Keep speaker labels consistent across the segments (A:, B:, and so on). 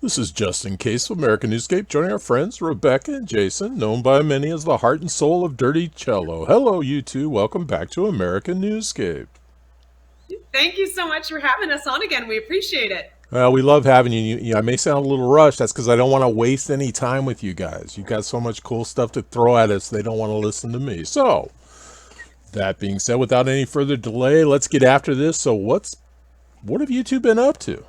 A: This is Justin Case of American Newscape, joining our friends Rebecca and Jason, known by many as the heart and soul of dirty cello. Hello, you two. Welcome back to American Newscape.
B: Thank you so much for having us on again. We appreciate it.
A: Well, we love having you. I may sound a little rushed. That's because I don't want to waste any time with you guys. You've got so much cool stuff to throw at us, they don't want to listen to me. So, that being said, without any further delay, let's get after this. So, what have you two been up to?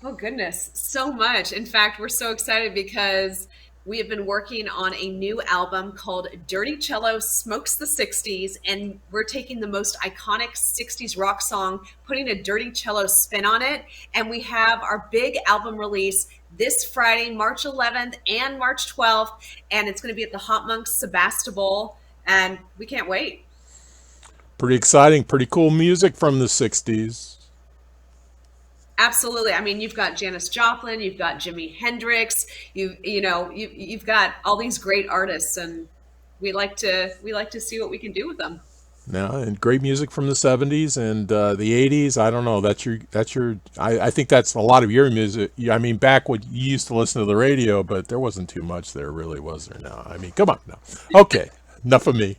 B: Oh, goodness. So much. In fact, we're so excited because we have been working on a new album called Dirty Cello Smokes the 60s. And we're taking the most iconic 60s rock song, putting a dirty cello spin on it. And we have our big album release this Friday, March 11th and March 12th. And it's going to be at the Hot Monks Sebastopol. And we can't wait.
A: Pretty exciting, pretty cool music from the 60s.
B: Absolutely. I mean, you've got Janis Joplin, you've got Jimi Hendrix, you've got all these great artists, and we like to see what we can do with them.
A: No, and great music from the 70s and the 80s. I don't know. I think that's a lot of your music. I mean, back when you used to listen to the radio, but there wasn't too much there, really, was there? Now, I mean, come on now. Okay, enough of me.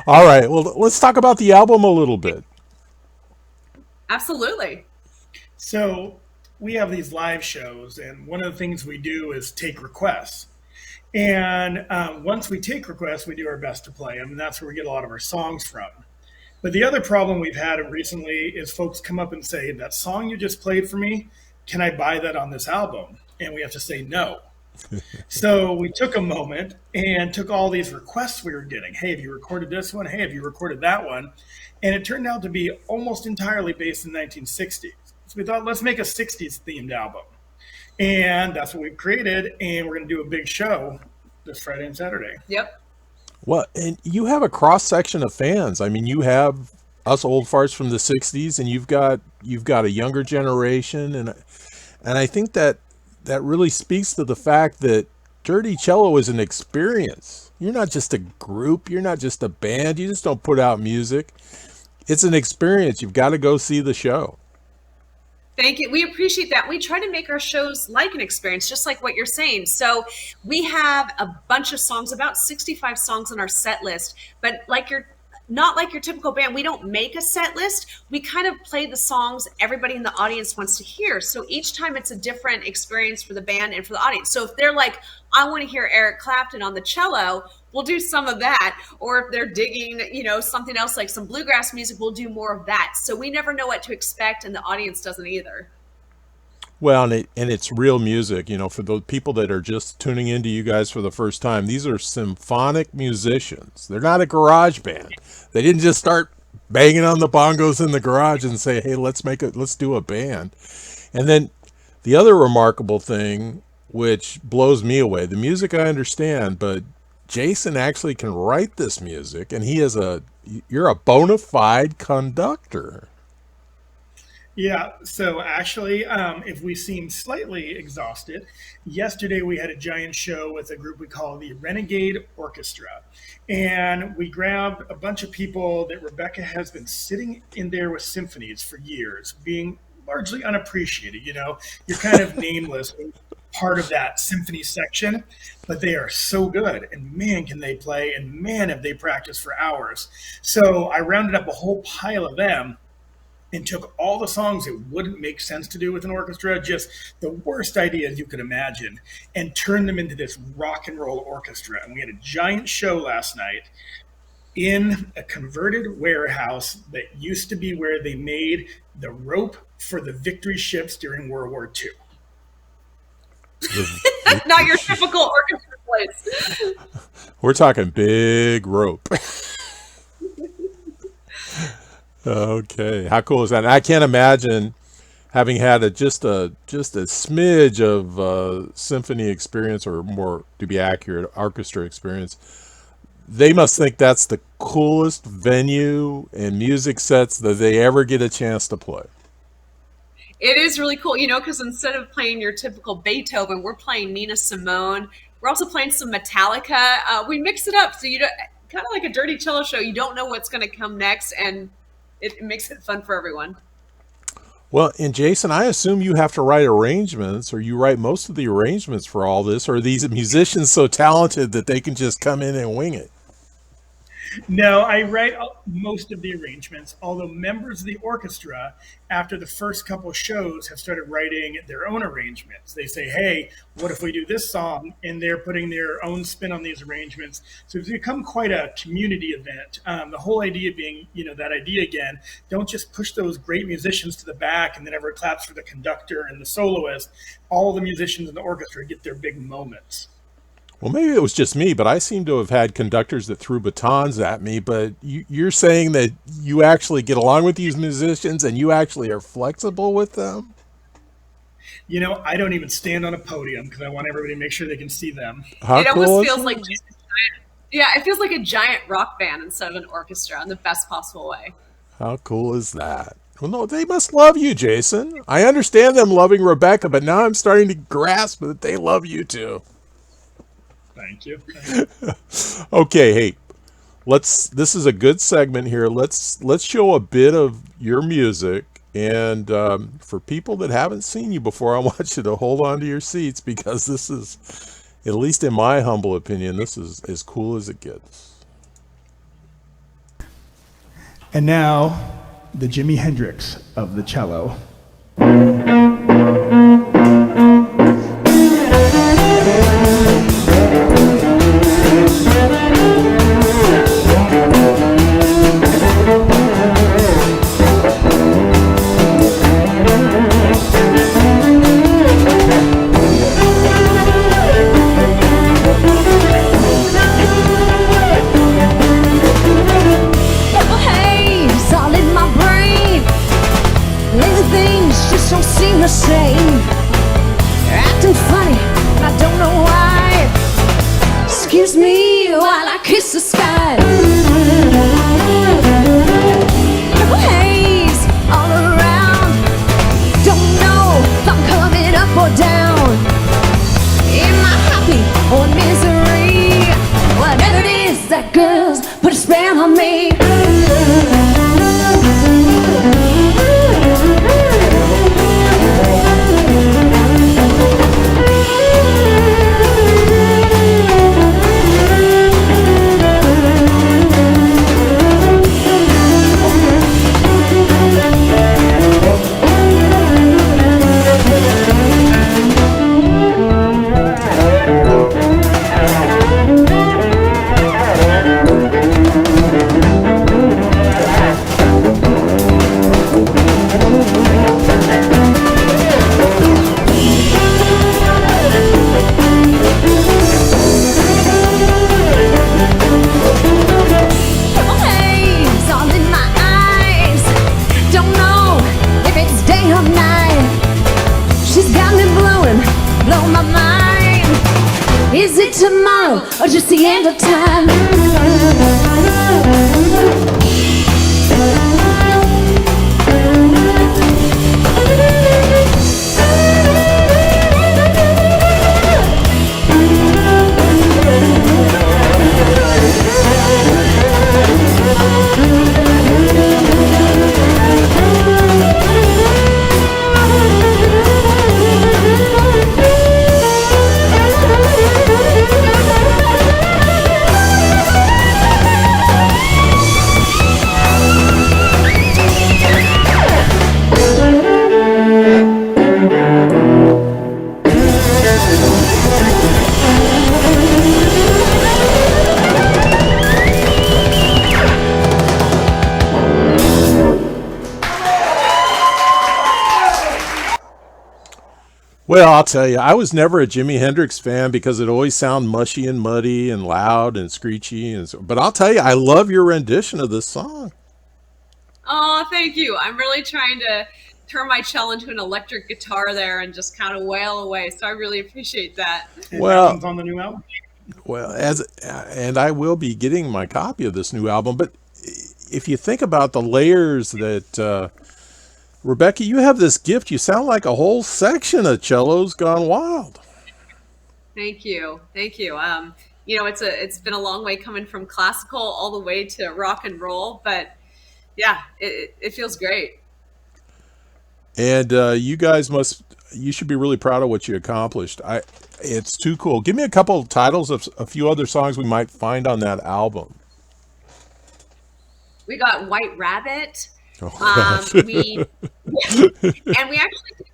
A: All right, well, let's talk about the album a little bit.
B: Absolutely.
C: So we have these live shows, and one of the things we do is take requests. And once we take requests, we do our best to play them, and that's where we get a lot of our songs from. But the other problem we've had recently is folks come up and say, that song you just played for me, can I buy that on this album? And we have to say no. So we took a moment and took all these requests we were getting. Hey, have you recorded this one? Hey, have you recorded that one? And it turned out to be almost entirely based in the 1960s. So we thought, let's make a 60s themed album. And that's what we've created. And we're going to do a big show this Friday and Saturday.
B: Yep.
A: Well, and you have a cross section of fans. I mean, you have us old farts from the 60s, and you've got a younger generation. And I think that really speaks to the fact that dirty cello is an experience. You're not just a group. You're not just a band. You just don't put out music. It's an experience. You've got to go see the show.
B: Thank you. We appreciate that. We try to make our shows like an experience, just like what you're saying. So we have a bunch of songs, about 65 songs on our set list, but not like your typical band. We don't make a set list. We kind of play the songs everybody in the audience wants to hear. So each time it's a different experience for the band and for the audience. So if they're like, I want to hear Eric Clapton on the cello, we'll do some of that. Or if they're digging, something else like some bluegrass music, we'll do more of that. So we never know what to expect, and the audience doesn't either.
A: Well, and it's real music, for the people that are just tuning into you guys for the first time. These are symphonic musicians. They're not a garage band. They didn't just start banging on the bongos in the garage and say, "Hey, let's do a band." And then the other remarkable thing, which blows me away, the music I understand, but Jason actually can write this music, and you're a bona fide conductor.
C: Yeah, so actually, if we seem slightly exhausted, yesterday we had a giant show with a group we call the Renegade Orchestra. And we grabbed a bunch of people that Rebecca has been sitting in there with symphonies for years, being largely unappreciated. You're kind of nameless, part of that symphony section, but they are so good. And man, can they play, and man, have they practiced for hours. So I rounded up a whole pile of them and took all the songs that wouldn't make sense to do with an orchestra, just the worst ideas you could imagine, and turned them into this rock and roll orchestra. And we had a giant show last night in a converted warehouse that used to be where they made the rope for the Victory ships during World War II.
B: Not your typical orchestra place.
A: We're talking big rope. Okay, how cool is that? And I can't imagine having had just a smidge of symphony experience, or more to be accurate, orchestra experience. They must think that's the coolest venue and music sets that they ever get a chance to play.
B: It is really cool, because instead of playing your typical Beethoven, we're playing Nina Simone. We're also playing some Metallica. We mix it up, so you don't, kind of like a dirty cello show. You don't know what's going to come next, and it makes it fun for everyone.
A: Well, and Jason, I assume you have to write arrangements, or you write most of the arrangements for all this, or are these musicians so talented that they can just come in and wing it?
C: No, I write most of the arrangements, although members of the orchestra, after the first couple of shows, have started writing their own arrangements. They say, hey, what if we do this song? And they're putting their own spin on these arrangements. So it's become quite a community event. The whole idea being, that idea again, don't just push those great musicians to the back and then everyone claps for the conductor and the soloist. All the musicians in the orchestra get their big moments.
A: Well, maybe it was just me, but I seem to have had conductors that threw batons at me. But you're saying that you actually get along with these musicians and you actually are flexible with them?
C: I don't even stand on a podium because I want everybody to make sure they can see them.
A: How
B: It
A: cool
B: almost
A: is
B: feels
A: that?
B: like just a giant, yeah, it feels like a giant rock band instead of an orchestra in the best possible way.
A: How cool is that? Well, no, they must love you, Jason. I understand them loving Rebecca, but now I'm starting to grasp that they love you too.
C: Thank you.
A: Okay, hey, this is a good segment here. Let's show a bit of your music, and for people that haven't seen you before, I want you to hold on to your seats because this is, at least in my humble opinion, this is as cool as it gets.
D: And now, the Jimi Hendrix of the cello.
E: Haze all in my brain. Lazy things just don't seem the same. Acting funny, I don't know why. Excuse me while I kiss the sky. Purple haze all around. Don't know if I'm coming up or down. Am I happy or misery? Whatever it is, that girl's put a spell on me. Purple haze all in my eyes. Don't know if it's day or night. She's got me blowing my mind. Is it tomorrow or just the end of time?
A: Well, I'll tell you, I was never a Jimi Hendrix fan because it always sounded mushy and muddy and loud and screechy. But I'll tell you, I love your rendition of this song.
B: Oh, thank you. I'm really trying to turn my cello into an electric guitar there and just kind of wail away. So I really appreciate that.
C: And
A: Well-
C: that one's on the new album.
A: Well, and I will be getting my copy of this new album. But if you think about the layers that Rebecca, you have this gift. You sound like a whole section of cellos gone wild.
B: Thank you. Thank you. It's been a long way coming from classical all the way to rock and roll, but yeah, it feels great.
A: And you should be really proud of what you accomplished. It's too cool. Give me a couple of titles of a few other songs we might find on that album.
B: We got White Rabbit.
A: Oh,
B: And we actually did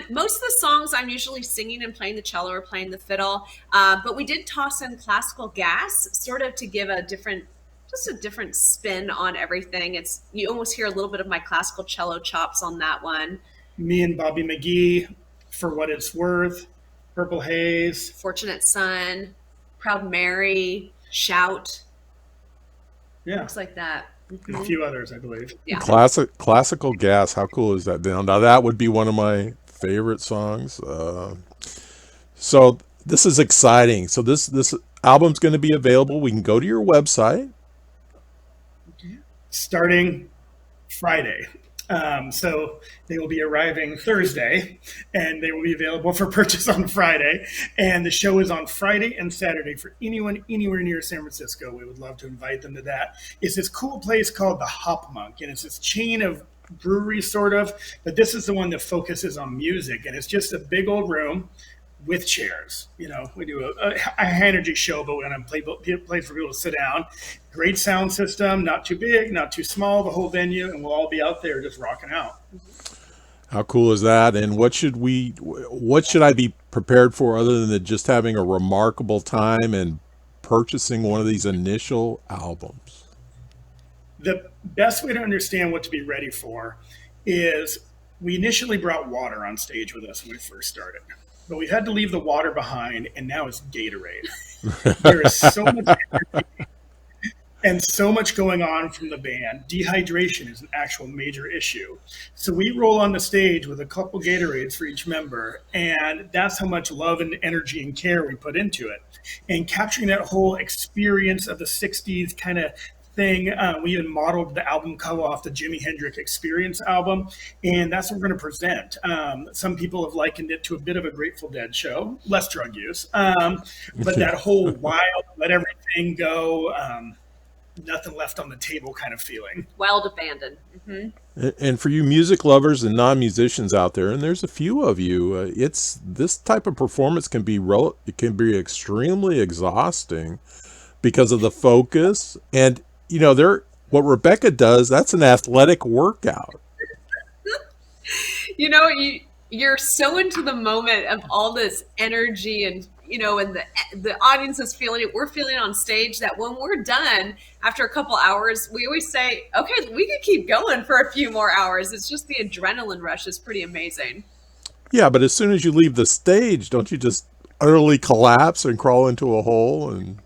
B: most of the songs I'm usually singing and playing the cello or playing the fiddle, but we did toss in classical gas, sort of to give a different spin on everything. You almost hear a little bit of my classical cello chops on that one.
C: Me and Bobby McGee, For What It's Worth, Purple Haze,
B: Fortunate Son, Proud Mary, Shout, things like that.
C: and a few others, I believe.
B: Yeah.
A: classical gas. How cool is that? Now that would be one of my favorite songs. So this is exciting. So this album's going to be available. We can go to your website.
C: Starting Friday. So they will be arriving Thursday, and they will be available for purchase on Friday. And the show is on Friday and Saturday for anyone anywhere near San Francisco. We would love to invite them to that. It's this cool place called the Hop Monk, and it's this chain of breweries, sort of, but this is the one that focuses on music, and it's just a big old room with chairs. We do a high energy show, but we're going to play for people to sit down. Great sound system, not too big, not too small, the whole venue, and we'll all be out there just rocking out.
A: How cool is that? And what should I be prepared for other than just having a remarkable time and purchasing one of these initial albums?
C: The best way to understand what to be ready for is we initially brought water on stage with us when we first started, but we had to leave the water behind, and now it's Gatorade. There is so much energy and so much going on from the band. Dehydration is an actual major issue. So we roll on the stage with a couple Gatorades for each member, and that's how much love and energy and care we put into it. And capturing that whole experience of the 60s kind of thing, we even modeled the album cover off the Jimi Hendrix Experience album, and that's what we're going to present. Some people have likened it to a bit of a Grateful Dead show, less drug use, but that whole wild, let everything go, nothing left on the table kind of feeling.
B: Wild abandon. Mm-hmm.
A: And for you music lovers and non-musicians out there, and there's a few of you, it's this type of performance can be extremely exhausting because of the focus. And what Rebecca does, that's an athletic workout.
B: You're so into the moment of all this energy and the audience is feeling it. We're feeling it on stage, that when we're done after a couple hours, we always say, okay, we could keep going for a few more hours. It's just the adrenaline rush is pretty amazing.
A: Yeah, but as soon as you leave the stage, don't you just utterly collapse and crawl into a hole? And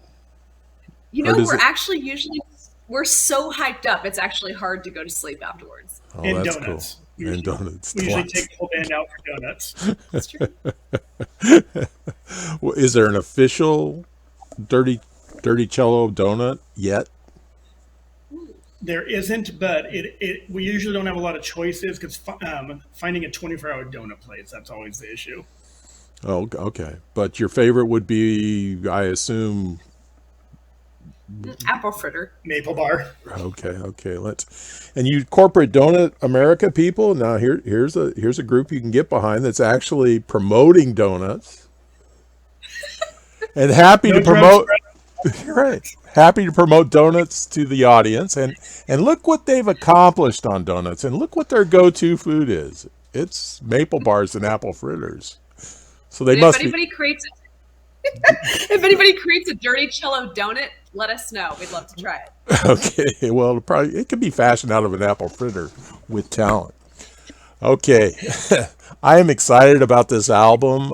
B: we're so hyped up, it's actually hard to go to sleep afterwards.
A: Oh,
C: and
A: that's
C: donuts.
A: cool. And donuts.
C: We usually take the whole band out for donuts.
B: That's true.
A: Well, is there an official dirty cello donut yet?
C: There isn't, but we usually don't have a lot of choices because finding a 24-hour donut place, that's always the issue.
A: Oh, okay. But your favorite would be, I assume,
B: apple fritter,
C: maple bar.
A: Okay. And you corporate donut America people. Now here's a group you can get behind that's actually promoting donuts, and happy to promote. Right, happy to promote donuts to the audience, and look what they've accomplished on donuts, and look what their go-to food is. It's maple bars and apple fritters. So they must.
B: If anybody creates a dirty cello donut, let us know. We'd love to try it.
A: Okay. Well, it could be fashioned out of an apple fritter with talent. Okay. I am excited about this album.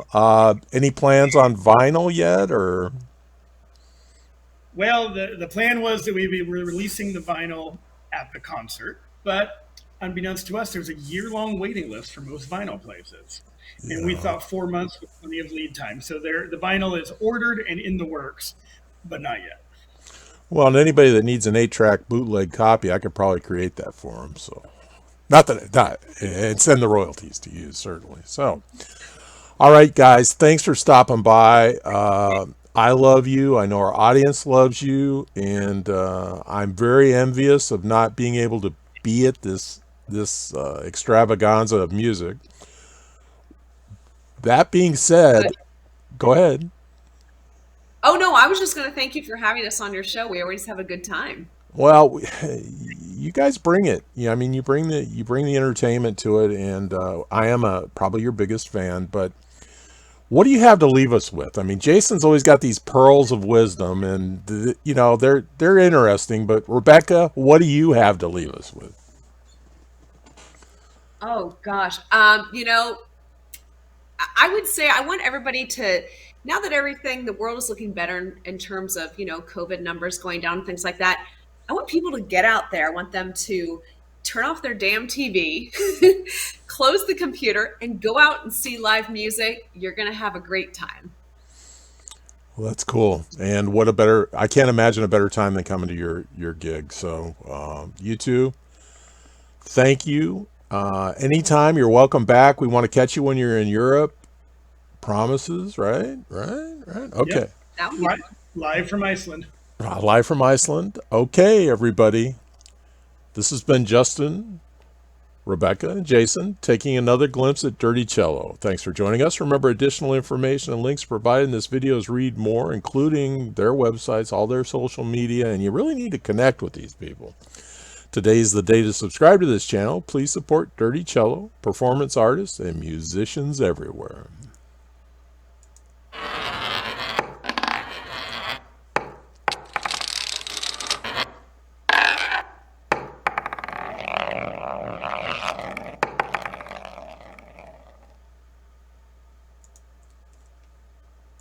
A: Any plans on vinyl yet, or?
C: Well, the plan was that we'd be releasing the vinyl at the concert, but unbeknownst to us, there's a year-long waiting list for most vinyl places. And we thought 4 months was plenty of lead time. So the vinyl is ordered and in the works, but not yet.
A: Well, and anybody that needs an 8-track bootleg copy, I could probably create that for them. So, and send the royalties to you, certainly. So, all right, guys, thanks for stopping by. I love you. I know our audience loves you, and I'm very envious of not being able to be at this this extravaganza of music. That being said, go ahead.
B: Oh no, I was just going to thank you for having us on your show. We always have a good time.
A: Well, you guys bring it. Yeah, I mean, you bring the entertainment to it, and I am probably your biggest fan. But what do you have to leave us with? I mean, Jason's always got these pearls of wisdom, and they're interesting. But Rebecca, what do you have to leave us with?
B: Oh gosh, I would say I want everybody to, now that the world is looking better in terms of, COVID numbers going down and things like that, I want people to get out there. I want them to turn off their damn TV, close the computer, and go out and see live music. You're going to have a great time.
A: Well, that's cool. And I can't imagine a better time than coming to your gig. So you two, thank you. Anytime, you're welcome back. We want to catch you when you're in Europe. Promises, right? Okay.
C: Yep. Live from Iceland.
A: Live from Iceland. Okay, everybody. This has been Justin, Rebecca, and Jason taking another glimpse at Dirty Cello. Thanks for joining us. Remember, additional information and links provided in this video is Read More, including their websites, all their social media, and you really need to connect with these people. Today is the day to subscribe to this channel. Please support Dirty Cello, performance artists, and musicians everywhere.